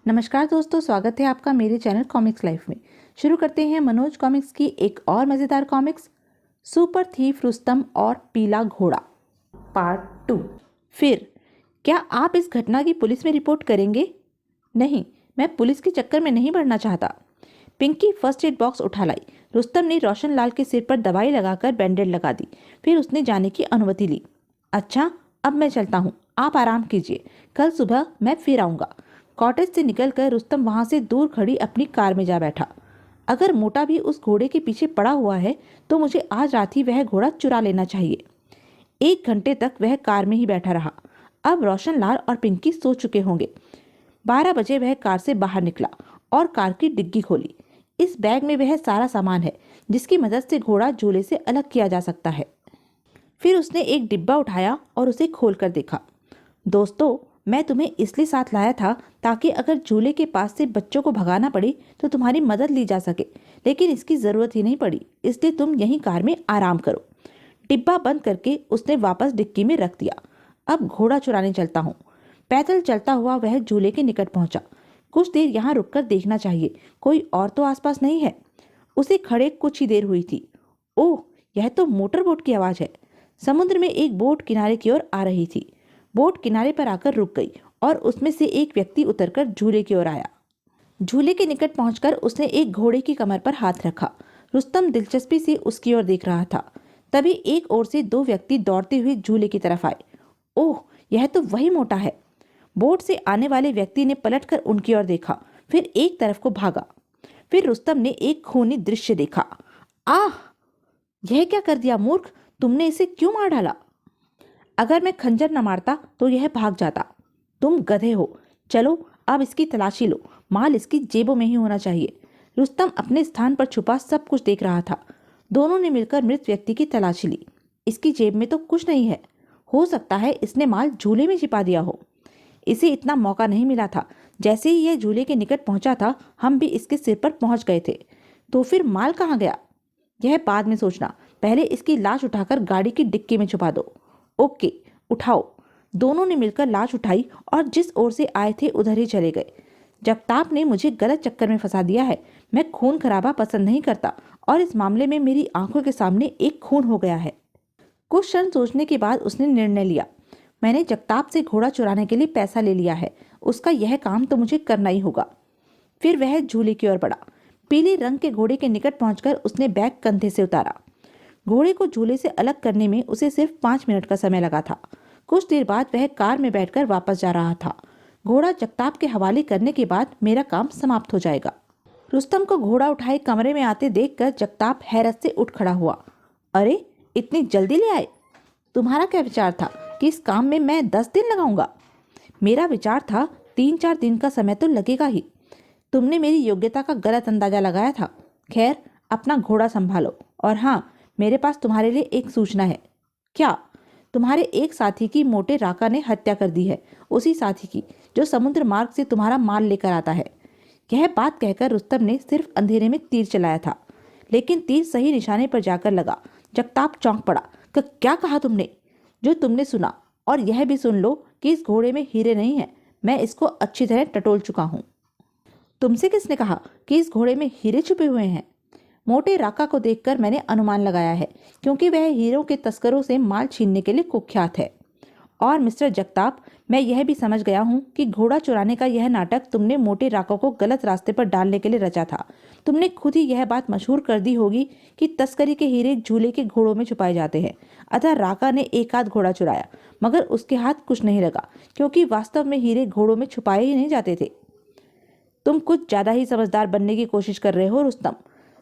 नमस्कार दोस्तों, स्वागत है आपका मेरे चैनल कॉमिक्स लाइफ में। शुरू करते हैं मनोज कॉमिक्स की एक और मज़ेदार कॉमिक्स, सुपर थीफ रुस्तम और पीला घोड़ा पार्ट 2। फिर क्या आप इस घटना की पुलिस में रिपोर्ट करेंगे? नहीं, मैं पुलिस के चक्कर में नहीं पड़ना चाहता। पिंकी फर्स्ट एड बॉक्स उठा लाई। रुस्तम ने रोशन लाल के सिर पर दवाई लगाकर बैंडेड लगा दी। फिर उसने जाने की अनुमति ली। अच्छा, अब मैं चलता हूँ, आप आराम कीजिए, कल सुबह मैं फिर आऊँगा। कॉटेज से निकलकर रुस्तम वहां से दूर खड़ी अपनी कार में जा बैठा। अगर मोटा भी उस घोड़े के पीछे पड़ा हुआ है तो मुझे आज रात ही वह घोड़ा चुरा लेना चाहिए। 1 घंटे तक वह कार में ही बैठा रहा। अब रोशन लाल और पिंकी सो चुके होंगे। 12 बजे वह कार से बाहर निकला और कार की डिग्गी खोली। इस बैग में वह सारा सामान है जिसकी मदद से घोड़ा झूले से अलग किया जा सकता है। फिर उसने एक डिब्बा उठाया और उसे खोलकर देखा। दोस्तों, मैं तुम्हें इसलिए साथ लाया था ताकि अगर झूले के पास से बच्चों को भगाना पड़ी तो तुम्हारी मदद ली जा सके, लेकिन इसकी ज़रूरत ही नहीं पड़ी, इसलिए तुम यहीं कार में आराम करो। डिब्बा बंद करके उसने वापस डिक्की में रख दिया। अब घोड़ा चुराने चलता हूँ। पैदल चलता हुआ वह झूले के निकट पहुंचा। कुछ देर यहाँ रुककर देखना चाहिए, कोई और तो आसपास नहीं है। उसे खड़े कुछ ही देर हुई थी। ओह, यह तो मोटर बोट की आवाज़ है। समुद्र में एक बोट किनारे की ओर आ रही थी। बोट किनारे पर आकर रुक गई और उसमें से एक व्यक्ति उतरकर झूले की ओर आया। झूले के निकट पहुंचकर उसने एक घोड़े की कमर पर हाथ रखा। रुस्तम दिलचस्पी से उसकी ओर देख रहा था। तभी एक ओर से 2 व्यक्ति दौड़ते हुए झूले की तरफ आए। ओह, यह तो वही मोटा है। बोट से आने वाले व्यक्ति ने पलटकर उनकी ओर देखा, फिर एक तरफ को भागा। फिर रुस्तम ने एक खूनी दृश्य देखा। आह, यह क्या कर दिया मूर्ख, तुमने इसे क्यों मार डाला? अगर मैं खंजर न मारता तो यह भाग जाता। तुम गधे हो। चलो अब इसकी तलाशी लो, माल इसकी जेबों में ही होना चाहिए। रुस्तम अपने स्थान पर छुपा सब कुछ देख रहा था। दोनों ने मिलकर मृत व्यक्ति की तलाशी ली। इसकी जेब में तो कुछ नहीं है। हो सकता है इसने माल झूले में छिपा दिया हो। इसे इतना मौका नहीं मिला था। जैसे ही यह झूले के निकट पहुंचा था, हम भी इसके सिर पर पहुंच गए थे। तो फिर माल कहाँ गया? यह बाद में सोचना, पहले इसकी लाश उठाकर गाड़ी की डिक्की में छुपा दो। ओके, उठाओ। दोनों ने मिलकर लाश उठाई और जिस ओर से आए थे उधर ही चले गए। जगताप ने मुझे गलत चक्कर में फंसा दिया है। मैं खून खराबा पसंद नहीं करता और इस मामले में मेरी आंखों के सामने एक खून हो गया है। कुछ क्षण सोचने के बाद उसने निर्णय लिया। मैंने जगताप से घोड़ा चुराने के लिए पैसा ले लिया है, उसका यह काम तो मुझे करना ही होगा। फिर वह झूले की ओर बढ़ा। पीले रंग के घोड़े के निकट पहुंचकर उसने बैग कंधे से उतारा। घोड़े को झूले से अलग करने में उसे सिर्फ 5 मिनट का समय लगा था। कुछ देर बाद वह कार में बैठकर वापस जा रहा था। घोड़ा जगताप के हवाले करने के बाद मेरा काम समाप्त हो जाएगा। रुस्तम को घोड़ा उठाए कमरे में आते देखकर जगताप हैरत से उठ खड़ा हुआ। अरे, इतनी जल्दी ले आए? तुम्हारा क्या विचार था कि इस काम में मैं 10 दिन लगाऊंगा? मेरा विचार था 3-4 दिन का समय तो लगेगा ही। तुमने मेरी योग्यता का गलत अंदाजा लगाया था। खैर, अपना घोड़ा संभालो। और हाँ, मेरे पास तुम्हारे लिए एक सूचना है। क्या? तुम्हारे एक साथी की मोटे राका ने हत्या कर दी है, उसी साथी की जो समुद्र मार्ग से तुम्हारा माल लेकर आता है। यह बात कहकर रुस्तम ने सिर्फ अंधेरे में तीर चलाया था, लेकिन तीर सही निशाने पर जाकर लगा। जगताप चौंक पड़ा। क्या कहा तुमने? जो तुमने सुना, और यह भी सुन लो कि इस घोड़े में हीरे नहीं है। मैं इसको अच्छी तरह टटोल चुका हूँ। तुमसे किसने कहा कि इस घोड़े में हीरे छुपे हुए हैं? मोटे राका को देखकर मैंने अनुमान लगाया है, क्योंकि वह हीरों के तस्करों से माल छीनने के लिए कुख्यात है। और मिस्टर जगताप, मैं यह भी समझ गया हूँ कि घोड़ा चुराने का यह नाटक तुमने मोटे राका को गलत रास्ते पर डालने के लिए रचा था। तुमने खुद ही यह बात मशहूर कर दी होगी कि तस्करी के हीरे झूले के घोड़ों में छुपाए जाते हैं। अतः राका ने एक आध घोड़ा चुराया, मगर उसके हाथ कुछ नहीं लगा, क्योंकि वास्तव में हीरे घोड़ों में छुपाए ही नहीं जाते थे। तुम कुछ ज्यादा ही समझदार बनने की कोशिश कर रहे हो रुस्तम।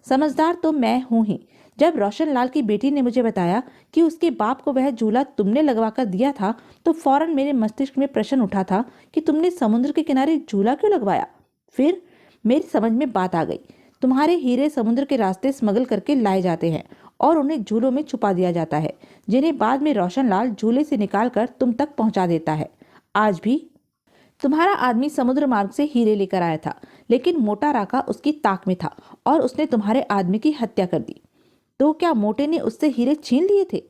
समझदार तो मैं हूं ही। जब रोशन लाल की बेटी ने मुझे बताया कि उसके बाप को वह झूला तुमने लगवा कर दिया था, तो फौरन मेरे मस्तिष्क में प्रश्न उठा था कि तुमने समुद्र के किनारे झूला क्यों लगवाया। फिर मेरी समझ में बात आ गई। तुम्हारे हीरे समुद्र के रास्ते स्मगल करके लाए जाते हैं और उन्हें झूलों में छुपा दिया जाता है, जिन्हें बाद में रोशन लाल झूले से निकाल कर तुम तक पहुंचा देता है। आज भी तुम्हारा आदमी समुद्र मार्ग से हीरे लेकर आया था, लेकिन मोटा राका उसकी ताक में था और उसने तुम्हारे आदमी की हत्या कर दी। तो क्या मोटे ने उससे हीरे छीन लिए थे?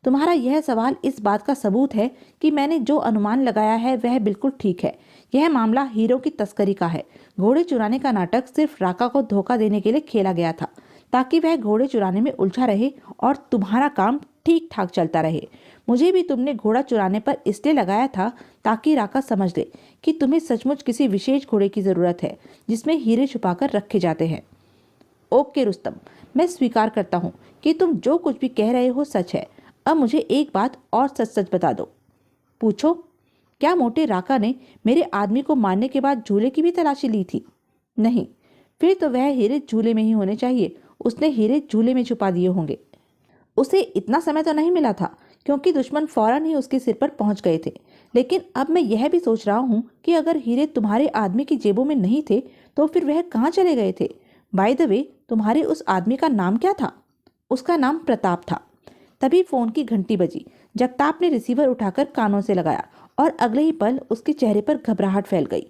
तुम्हारा यह सवाल इस बात का सबूत है कि मैंने जो अनुमान लगाया है वह बिल्कुल ठीक है, यह मामला हीरो की तस्करी का है। घोड़े चुराने का नाटक सिर्फ राका को धोखा देने के लिए खेला गया था, ताकि वह घोड़े चुराने में उलझा रहे और तुम्हारा काम ठीक ठाक चलता रहे। मुझे भी तुमने घोड़ा चुराने पर इसलिए लगाया था ताकि राका समझ ले कि तुम्हें सचमुच किसी विशेष घोड़े की जरूरत है जिसमें हीरे छुपाकर रखे जाते हैं। ओके रुस्तम, मैं स्वीकार करता हूँ कि तुम जो कुछ भी कह रहे हो सच है। अब मुझे एक बात और सच सच बता दो। पूछो। क्या मोटे राका ने मेरे आदमी को मारने के बाद झूले की भी तलाशी ली थी? नहीं। फिर तो वह हीरे झूले में ही होने चाहिए। उसने हीरे झूले में छुपा दिए होंगे। उसे इतना समय तो नहीं मिला था, क्योंकि दुश्मन फौरन ही उसके सिर पर पहुंच गए थे। लेकिन अब मैं यह भी सोच रहा हूँ कि अगर हीरे तुम्हारे आदमी की जेबों में नहीं थे तो फिर वह कहाँ चले गए थे? बाय द वे, तुम्हारे उस आदमी का नाम क्या था? उसका नाम प्रताप था। तभी फोन की घंटी बजी। जगताप ने रिसीवर उठाकर कानों से लगाया और अगले ही पल उसके चेहरे पर घबराहट फैल गई।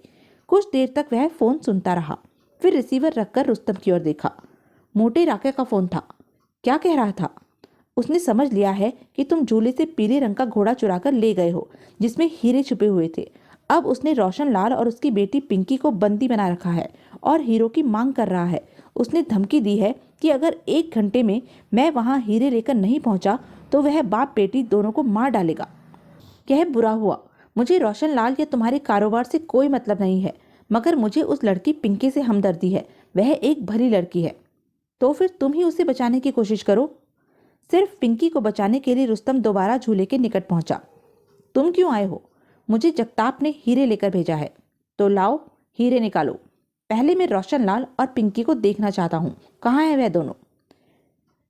कुछ देर तक वह फोन सुनता रहा, फिर रिसीवर रखकर रुस्तम की ओर देखा। मोटे राके का फोन था। क्या कह रहा था? उसने समझ लिया है कि तुम झूले से पीले रंग का घोड़ा चुराकर ले गए हो जिसमें हीरे छुपे हुए थे। अब उसने रोशन लाल और उसकी बेटी पिंकी को बंदी बना रखा है और हीरो की मांग कर रहा है। उसने धमकी दी है कि अगर 1 घंटे में मैं वहां हीरे लेकर नहीं पहुंचा तो वह बाप बेटी दोनों को मार डालेगा। यह बुरा हुआ। मुझे रोशन लाल या तुम्हारे कारोबार से कोई मतलब नहीं है, मगर मुझे उस लड़की पिंकी से हमदर्दी है। वह एक भली लड़की है। तो फिर तुम ही उसे बचाने की कोशिश करो। सिर्फ पिंकी को बचाने के लिए रुस्तम दोबारा झूले के निकट पहुंचा। तुम क्यों आए हो? मुझे जगताप ने हीरे लेकर भेजा है। तो लाओ, हीरे निकालो। पहले मैं रोशन लाल और पिंकी को देखना चाहता हूँ। कहाँ है वह दोनों?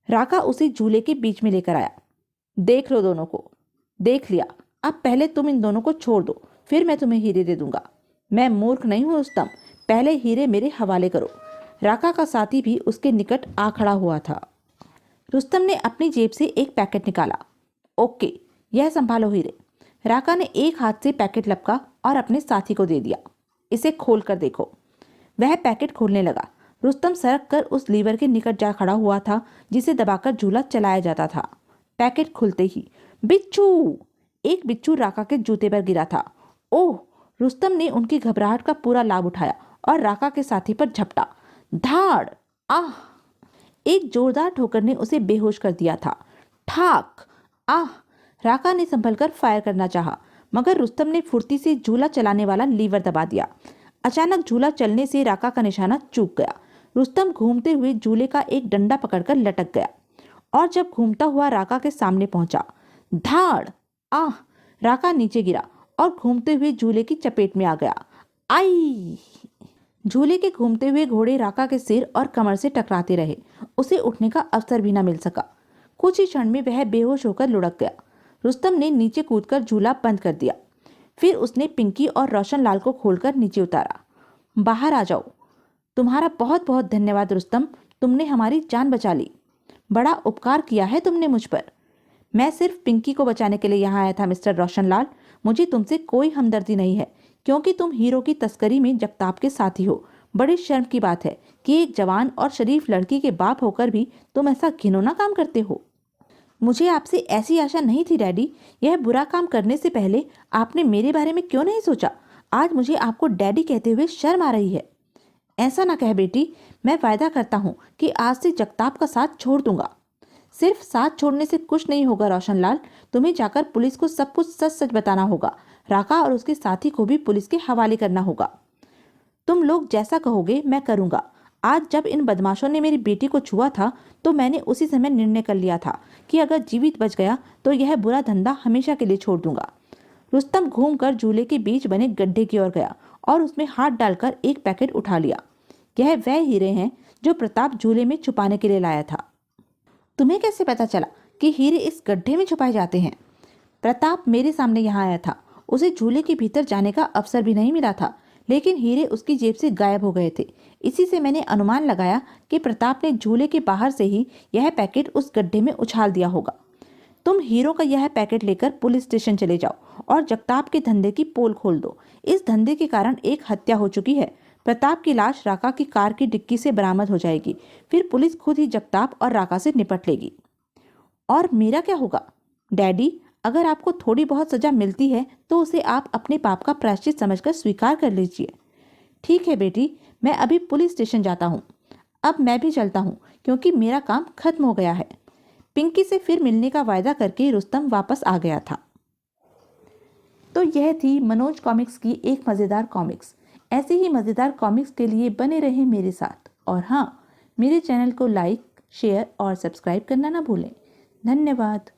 राका उसे झूले के बीच में लेकर आया। देख लो दोनों को। देख लिया। अब पहले तुम इन दोनों को छोड़ दो, फिर मैं तुम्हें हीरे दे दूंगा। मैं मूर्ख नहीं हूँ रुस्तम, पहले हीरे मेरे हवाले करो। राका का साथी भी उसके निकट आ खड़ा हुआ था। रुस्तम ने अपनी जेब से एक पैकेट निकाला। ओके, यह संभालो हीरे। राका ने एक हाथ से पैकेट लपका और अपने साथी को दे दिया। इसे खोल कर देखो। वह पैकेट खोलने लगा। रुस्तम सरक कर उस लीवर के निकट जा खड़ा हुआ था जिसे दबाकर झूला चलाया जाता था। पैकेट खुलते ही बिच्छू! एक बिच्छू राका के जूते पर गिरा था। ओह! रुस्तम ने उनकी घबराहट का पूरा लाभ उठाया और राका के साथी पर झपटा। धाड़! आह! एक जोरदार ठोकर ने उसे बेहोश कर दिया था। ठाक! आह! राका ने संभलकर फायर करना चाहा, मगर रुस्तम ने फुर्ती से झूला चलाने वाला लीवर दबा दिया। अचानक झूला चलने से राका का निशाना चूक गया। रुस्तम घूमते हुए झूले का एक डंडा पकड़कर लटक गया और जब घूमता हुआ राका के सामने पहुंचा, धाड़! आह! राका नीचे गिरा और घूमते हुए झूले की चपेट में आ गया। आई! झूले के घूमते हुए घोड़े राका के सिर और कमर से टकराते रहे। उसे उठने का अवसर भी न मिल सका। कुछ ही क्षण में वह बेहोश होकर लुढ़क गया। रुस्तम ने नीचे कूदकर झूला बंद कर दिया। फिर उसने पिंकी और रोशन लाल को खोलकर नीचे उतारा। बाहर आ जाओ। तुम्हारा बहुत बहुत धन्यवाद रुस्तम, तुमने हमारी जान बचा ली। बड़ा उपकार किया है तुमने मुझ पर। मैं सिर्फ पिंकी को बचाने के लिए यहाँ आया था मिस्टर रोशन लाल। मुझे तुमसे कोई हमदर्दी नहीं है, क्योंकि तुम हीरो की तस्करी में जगताप के साथी हो। बड़ी शर्म की बात है कि एक जवान और शरीफ लड़की के बाप होकर भी तुम ऐसा घिनौना काम करते हो। मुझे आपसे ऐसी आशा नहीं थी डैडी। यह बुरा काम करने से पहले आपने मेरे बारे में क्यों नहीं सोचा? आज मुझे आपको डैडी कहते हुए शर्म आ रही है। ऐसा ना कह बेटी, मैं वायदा करता हूँ कि आज से जगताप का साथ छोड़ दूंगा। सिर्फ साथ छोड़ने से कुछ नहीं होगा रोशन लाल, तुम्हें जाकर पुलिस को सब कुछ सच सच बताना होगा। राका और उसके साथी को भी पुलिस के हवाले करना होगा। तुम लोग जैसा कहोगे मैं करूंगा। आज जब इन बदमाशों ने मेरी बेटी को छुआ था तो मैंने उसी समय निर्णय कर लिया था कि अगर जीवित बच गया तो यह बुरा धंधा हमेशा के लिए छोड़ दूंगा। रुस्तम घूमकर झूले के बीच बने गड्ढे की ओर गया और उसमें हाथ डालकर एक पैकेट उठा लिया। यह वह हीरे हैं जो प्रताप झूले में छुपाने के लिए लाया था। तुम्हें कैसे पता चला कि हीरे इस गड्ढे में छुपाए जाते हैं? प्रताप मेरे सामने यहाँ आया था। उसे झूले के भीतर जाने का अवसर भी नहीं मिला था, लेकिन हीरे उसकी जेब से गायब हो गए थे। इसी से मैंने अनुमान लगाया कि प्रताप ने झूले के बाहर से ही यह पैकेट उस गड्ढे में उछाल दिया होगा। तुम हीरो का यह पैकेट लेकर पुलिस स्टेशन चले जाओ और जगताप के धंधे की पोल खोल दो। इस धंधे के कारण एक हत्या हो चुकी है। प्रताप की लाश राका की कार की डिक्की से बरामद हो जाएगी। फिर पुलिस खुद ही जगताप और राका से निपट लेगी। और मेरा क्या होगा? डैडी, अगर आपको थोड़ी बहुत सजा मिलती है तो उसे आप अपने पाप का प्रायश्चित समझकर स्वीकार कर लीजिए। ठीक है बेटी, मैं अभी पुलिस स्टेशन जाता हूँ। अब मैं भी चलता हूँ क्योंकि मेरा काम खत्म हो गया है। पिंकी से फिर मिलने का वायदा करके रुस्तम वापस आ गया था। तो यह थी मनोज कॉमिक्स की एक मज़ेदार कॉमिक्स। ऐसे ही मज़ेदार कॉमिक्स के लिए बने रहें मेरे साथ। और हाँ, मेरे चैनल को लाइक, शेयर और सब्सक्राइब करना ना भूलें। धन्यवाद।